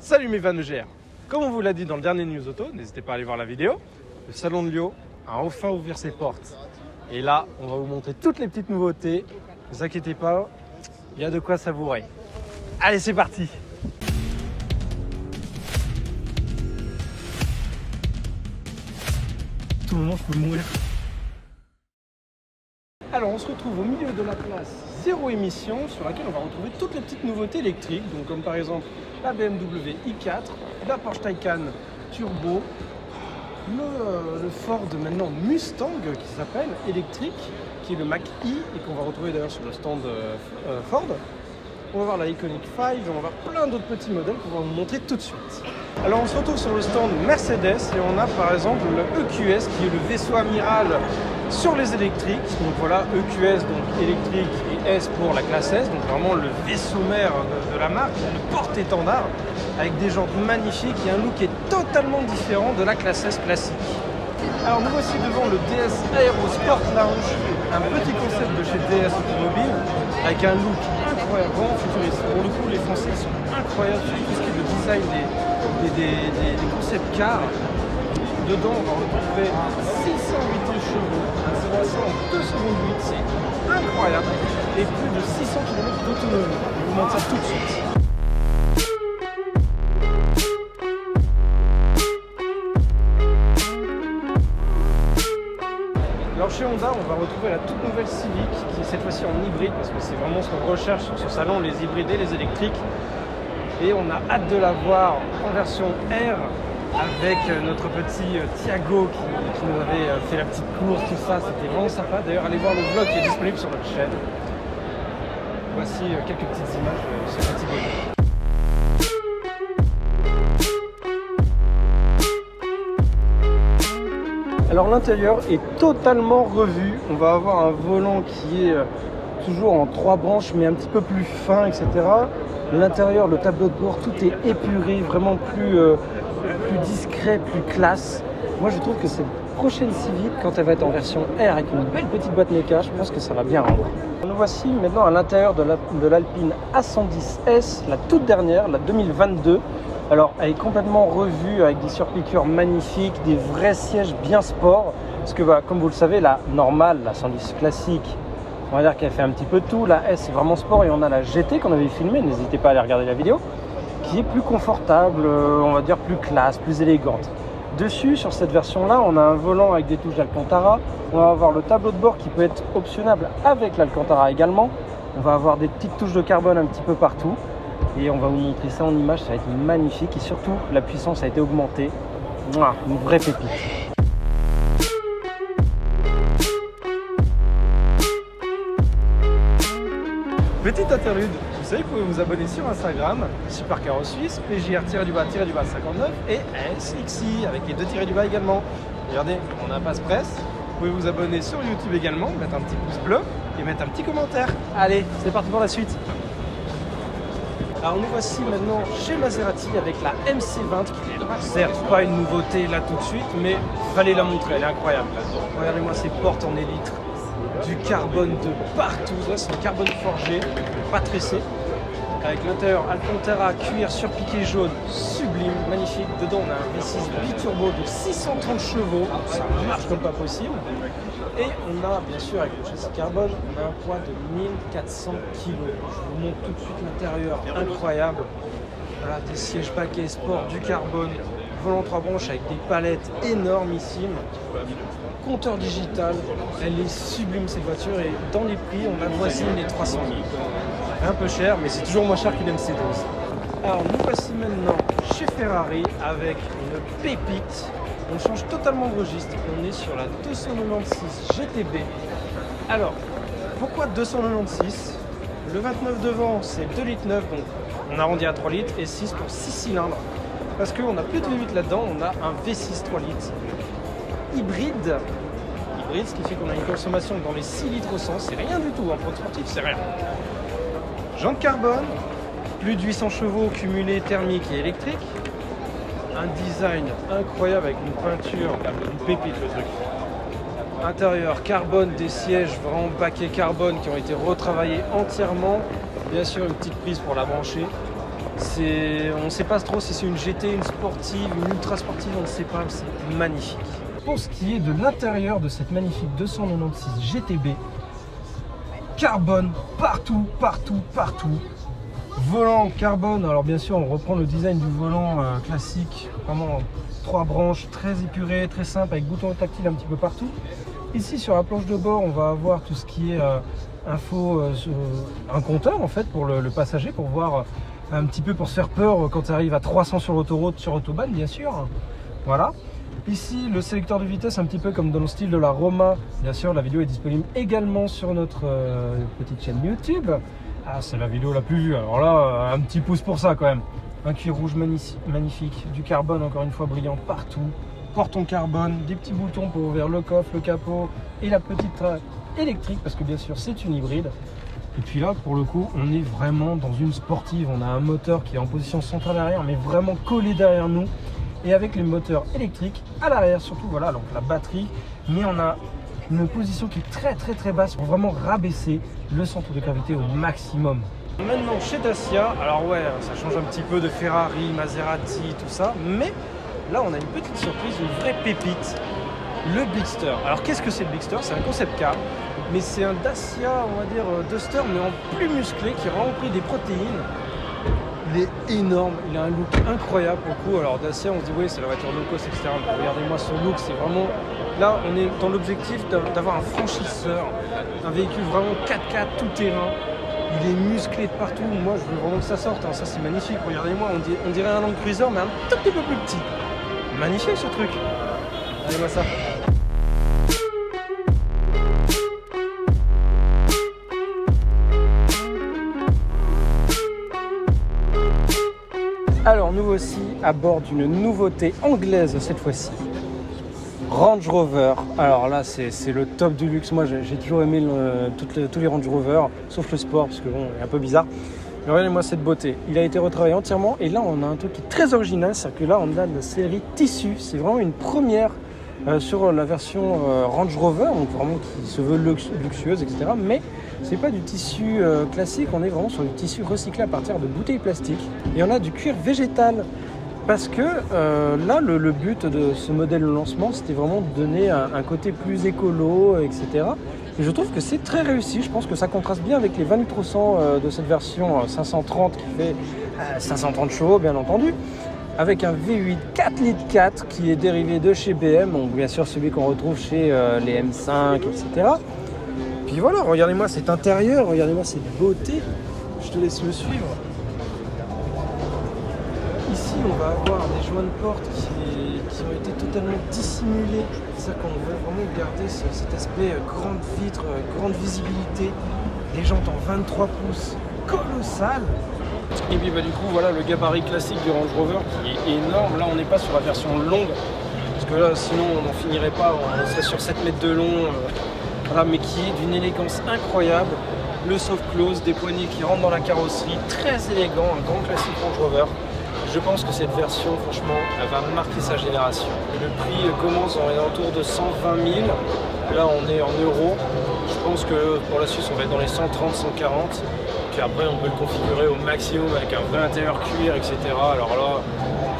Salut mes fans EGR. Comme on vous l'a dit dans le dernier News Auto, n'hésitez pas à aller voir la vidéo, le salon de Lyon a enfin ouvert ses portes. Et là, on va vous montrer toutes les petites nouveautés. Ne vous inquiétez pas, il y a de quoi savourer. Allez, c'est parti! À tout moment, je peux mourir. Alors, on se retrouve au milieu de la place zéro émission sur laquelle on va retrouver toutes les petites nouveautés électriques, donc comme par exemple la BMW i4, la Porsche Taycan Turbo, le Ford maintenant Mustang qui s'appelle électrique, qui est le Mach-E et qu'on va retrouver d'ailleurs sur le stand Ford. On va voir la Iconic 5 et on va voir plein d'autres petits modèles qu'on va vous montrer tout de suite. Alors on se retrouve sur le stand Mercedes et on a par exemple le EQS qui est le vaisseau amiral sur les électriques. Donc voilà, EQS donc électrique et S pour la classe S, donc vraiment le vaisseau mère de la marque, le porte-étendard avec des jantes magnifiques et un look qui est totalement différent de la classe S classique. Alors nous voici devant le DS Aero Sport Lounge, un petit concept de chez DS Automobile avec un look incroyable, vraiment futuriste. Pour le coup les Français sont incroyables sur tout ce qui est le design des concept cars. Dedans on va retrouver 608 chevaux, un 0 à 100 en 2 secondes 8, c'est incroyable, et plus de 600 km d'autonomie. Je vous montre ça tout de suite. Alors chez Honda, on va retrouver la toute nouvelle Civic qui est cette fois-ci en hybride parce que c'est vraiment ce qu'on recherche sur ce salon, les hybrides et les électriques. Et on a hâte de la voir en version R avec notre petit Thiago qui nous avait fait la petite course, tout ça, c'était vraiment sympa. D'ailleurs, allez voir le vlog qui est disponible sur notre chaîne. Voici quelques petites images de ce petit bonhomme. Alors l'intérieur est totalement revu, on va avoir un volant qui est toujours en 3 branches mais un petit peu plus fin, etc. L'intérieur, le tableau de bord, tout est épuré, vraiment plus discret, plus classe. Moi je trouve que cette prochaine Civic, quand elle va être en version R avec une belle petite boîte méca, je pense que ça va bien rendre. Nous voici maintenant à l'intérieur de l'Alpine A110S, la toute dernière, la 2022. Alors, elle est complètement revue avec des surpiqûres magnifiques, des vrais sièges bien sport. Parce que, bah, comme vous le savez, la normale, la 110 classique, on va dire qu'elle fait un petit peu tout. La S, c'est vraiment sport. Et on a la GT qu'on avait filmée, n'hésitez pas à aller regarder la vidéo, qui est plus confortable, on va dire plus classe, plus élégante. Dessus, sur cette version-là, on a un volant avec des touches d'Alcantara. On va avoir le tableau de bord qui peut être optionnable avec l'Alcantara également. On va avoir des petites touches de carbone un petit peu partout. Et on va vous montrer ça en image, ça va être magnifique et surtout la puissance a été augmentée. Mouah, une vraie pépite. Petite interlude, vous savez que vous pouvez vous abonner sur Instagram, Supercaro Suisse, PJR-59 et SXI avec les 2 tirés du bas également. Regardez, on a un passe presse. Vous pouvez vous abonner sur YouTube également, mettre un petit pouce bleu et mettre un petit commentaire. Allez, c'est parti pour la suite. Alors nous voici maintenant chez Maserati avec la MC20 qui est certes pas une nouveauté là tout de suite, mais fallait la montrer, elle est incroyable. Regardez-moi ces portes en élytre, du carbone de partout, c'est du carbone forgé, pas tressé, avec l'intérieur Alcantara, cuir surpiqué jaune, sublime, magnifique. Dedans on a un V6 biturbo de 630 chevaux, ça marche comme pas possible. Et on a bien sûr avec le châssis carbone, on a un poids de 1400 kg. Je vous montre tout de suite l'intérieur, incroyable. Voilà, des sièges paquets sport, du carbone, volant 3 branches avec des palettes énormissimes. Compteur digital, elle est sublime cette voiture et dans les prix on avoisine les 300 000. Un peu cher mais c'est toujours moins cher qu'une MC12. Alors nous voici maintenant chez Ferrari avec une pépite. On change totalement de registre, on est sur la 296 GTB. Alors, pourquoi 296? Le 29 devant c'est 2,9 litres, donc on arrondit à 3 litres, et 6 pour 6 cylindres. Parce qu'on n'a plus de V8 là-dedans, on a un V6 3 litres. Hybride, ce qui fait qu'on a une consommation dans les 6 litres au 100, c'est rien du tout, en produit sportif c'est rien. Jantes carbone, plus de 800 chevaux cumulés thermique et électrique. Un design incroyable avec une peinture, une pépite le truc. Intérieur carbone, des sièges vraiment baquets carbone qui ont été retravaillés entièrement. Bien sûr une petite prise pour la brancher. On ne sait pas trop si c'est une GT, une sportive, une ultra sportive, on ne sait pas, c'est magnifique. Pour ce qui est de l'intérieur de cette magnifique 296 GTB, carbone partout, partout, partout. Volant carbone, alors bien sûr on reprend le design du volant classique, vraiment 3 branches, très épuré, très simple, avec bouton tactile un petit peu partout. Ici sur la planche de bord, on va avoir tout ce qui est info, un compteur en fait pour le passager, pour voir un petit peu, pour se faire peur quand tu arrives à 300 sur l'autoroute, sur Autobahn bien sûr. Voilà. Ici le sélecteur de vitesse, un petit peu comme dans le style de la Roma. Bien sûr la vidéo est disponible également sur notre petite chaîne YouTube. Ah, c'est la vidéo la plus vue, alors là un petit pouce pour ça quand même. Un cuir rouge magnifique, du carbone encore une fois brillant partout. Porte en carbone, des petits boutons pour ouvrir le coffre, le capot et la petite trappe électrique parce que bien sûr c'est une hybride. Et puis là pour le coup on est vraiment dans une sportive, on a un moteur qui est en position centrale arrière mais vraiment collé derrière nous et avec les moteurs électriques à l'arrière surtout, voilà, donc la batterie, mais on a une position qui est très basse pour vraiment rabaisser le centre de gravité au maximum. Maintenant chez Dacia, alors ouais ça change un petit peu de Ferrari, Maserati, tout ça, mais là on a une petite surprise, une vraie pépite, le Bigster. Alors qu'est-ce que c'est le Bigster? C'est un concept car, mais c'est un Dacia, on va dire Duster, mais en plus musclé, qui a vraiment pris des protéines. Il est énorme, il a un look incroyable pour le coup. Alors Dacia, on se dit oui c'est la voiture low cost, etc. Mais regardez-moi ce look, c'est vraiment... Là on est dans l'objectif d'avoir un franchisseur, un véhicule vraiment 4x4 tout terrain. Il est musclé de partout, moi je veux vraiment que ça sorte, hein. Ça c'est magnifique, regardez-moi, on dirait un Land Cruiser mais un tout petit peu plus petit. Magnifique ce truc, regardez-moi ça. Alors nous aussi à bord d'une nouveauté anglaise cette fois-ci, Range Rover. Alors là c'est le top du luxe, moi j'ai toujours aimé tous les Range Rover, sauf le sport parce que bon, il est un peu bizarre. Mais regardez-moi cette beauté, il a été retravaillé entièrement et là on a un truc qui est très original, c'est que là on a la série tissu, c'est vraiment une première sur la version Range Rover, donc vraiment qui se veut luxueuse, etc. Mais c'est pas du tissu classique, on est vraiment sur du tissu recyclé à partir de bouteilles plastiques. Et on a du cuir végétal. Parce que là, le but de ce modèle de lancement, c'était vraiment de donner un côté plus écolo, etc. Et je trouve que c'est très réussi. Je pense que ça contraste bien avec les 20 litres au 100 de cette version 530 qui fait 530 chevaux, bien entendu. Avec un V8 4 litres 4 qui est dérivé de chez BM, donc bien sûr celui qu'on retrouve chez les M5, etc. Puis voilà, regardez-moi cet intérieur, regardez-moi cette beauté. Je te laisse me suivre. Ici, on va avoir des joints de porte qui ont été totalement dissimulés. C'est ça qu'on veut vraiment garder, cet aspect grande vitre, grande visibilité. Les jantes en 23 pouces, colossales. Et puis bah, du coup, voilà le gabarit classique du Range Rover qui est énorme. Là, on n'est pas sur la version longue, parce que là, sinon, on n'en finirait pas. On serait sur 7 mètres de long. Voilà, mais qui est d'une élégance incroyable. Le soft close, des poignées qui rentrent dans la carrosserie, très élégant, un grand classique Range Rover. Je pense que cette version, franchement, elle va marquer sa génération. Le prix commence dans les alentours de 120 000. Là, on est en euros. Je pense que pour la Suisse, on va être dans les 130, 140. Puis après, on peut le configurer au maximum avec un vrai intérieur cuir, etc. Alors là,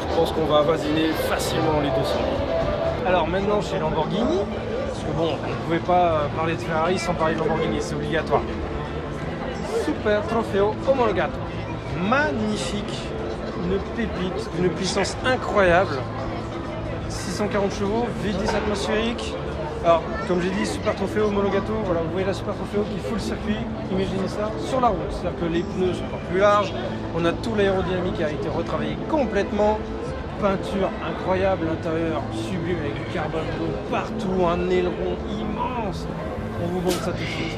je pense qu'on va avoisiner facilement les 200 000. Alors maintenant, chez Lamborghini, parce que bon, on ne pouvait pas parler de Ferrari sans parler de Lamborghini, c'est obligatoire. Super Trofeo Omologato. Magnifique. Une pépite, une puissance incroyable, 640 chevaux, V10 atmosphérique. Alors, comme j'ai dit, Super Trofeo Omologato, voilà, vous voyez la Super Trofeo qui fout le circuit, imaginez ça, sur la route. C'est-à-dire que les pneus sont pas plus larges, on a tout l'aérodynamique qui a été retravaillé complètement, peinture incroyable, l'intérieur sublime avec du carbone bleu partout, un aileron immense. On vous montre ça tout de suite.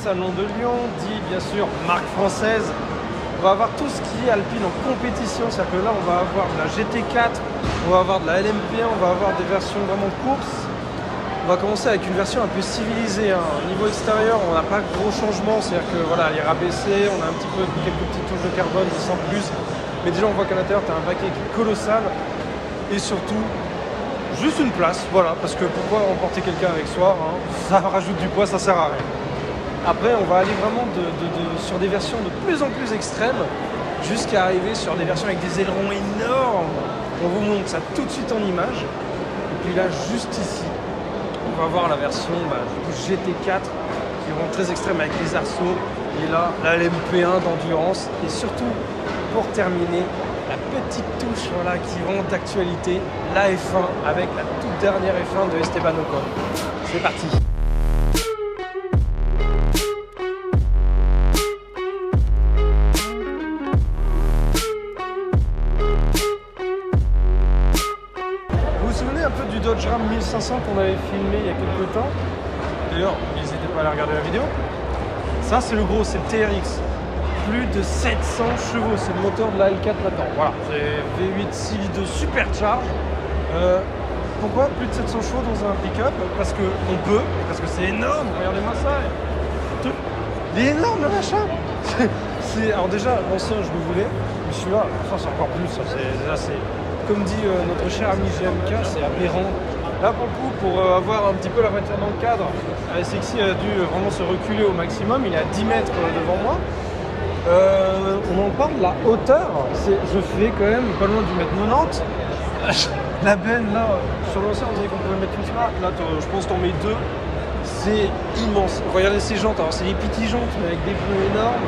Salon de Lyon, dit bien sûr marque française. On va avoir tout ce qui est Alpine en compétition, c'est-à-dire que là on va avoir de la GT4, on va avoir de la LMP1, on va avoir des versions vraiment de course. On va commencer avec une version un peu civilisée. Hein. Au niveau extérieur, on n'a pas gros changement, c'est-à-dire que voilà, elle est rabaissée, on a un petit peu quelques petites touches de carbone, sans plus. Mais déjà on voit qu'à l'intérieur, tu as un paquet qui est colossal et surtout juste une place, voilà, parce que pourquoi emporter quelqu'un avec soi, hein, ça rajoute du poids, ça sert à rien. Après, on va aller vraiment sur des versions de plus en plus extrêmes jusqu'à arriver sur des versions avec des ailerons énormes. On vous montre ça tout de suite en image. Et puis là, juste ici, on va voir la version GT4 qui est vraiment très extrême avec les arceaux. Et là, la LMP1 d'endurance. Et surtout, pour terminer, la petite touche voilà, qui est vraiment d'actualité, la F1 avec la toute dernière F1 de Esteban Ocon. C'est parti! Du Dodge Ram 1500 qu'on avait filmé il y a quelques temps. D'ailleurs, n'hésitez pas à aller regarder la vidéo. Ça, c'est le gros, c'est le TRX. Plus de 700 chevaux, c'est le moteur de la L4 là-dedans. Voilà, c'est V8 6 litres de supercharge. Pourquoi plus de 700 chevaux dans un pick-up? Parce qu'on peut, parce que c'est énorme. Regardez-moi ça. Il est énorme le machin. Alors déjà, l'ancien, je le voulais. Mais celui-là, ça c'est encore plus. C'est comme dit notre cher ami GMK, c'est aberrant. Là pour le coup, pour avoir un petit peu la voiture dans le cadre, SXI a dû vraiment se reculer au maximum, il est à 10 mètres devant moi. On en parle, la hauteur, je fais quand même pas loin du mètre 90. La benne là, sur l'ancien on disait qu'on pouvait mettre une Smart, là je pense que t'en mets deux, c'est immense. Regardez ces jantes, alors c'est des petites jantes mais avec des pneus énormes.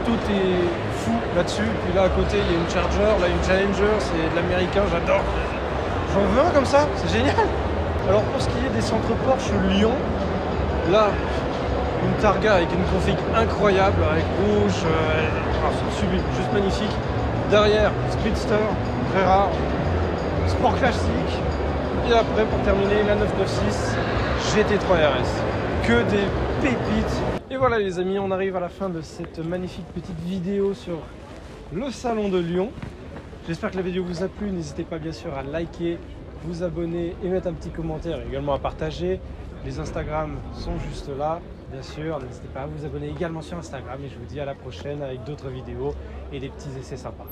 Tout est fou là-dessus. Puis là à côté il y a une Charger, là une Challenger, c'est de l'américain, j'adore. J'en veux un comme ça, c'est génial. Alors pour ce qui est des centres Porsche Lyon, là une Targa avec une config incroyable, avec rouge, c'est sublime, juste magnifique. Derrière, Speedster, très rare, sport classique. Et après pour terminer la 996 GT3 RS. Que des pépites. Et voilà les amis, on arrive à la fin de cette magnifique petite vidéo sur le salon de Lyon. J'espère que la vidéo vous a plu. N'hésitez pas bien sûr à liker, vous abonner et mettre un petit commentaire, également à partager. Les Instagram sont juste là, bien sûr. N'hésitez pas à vous abonner également sur Instagram et je vous dis à la prochaine avec d'autres vidéos et des petits essais sympas.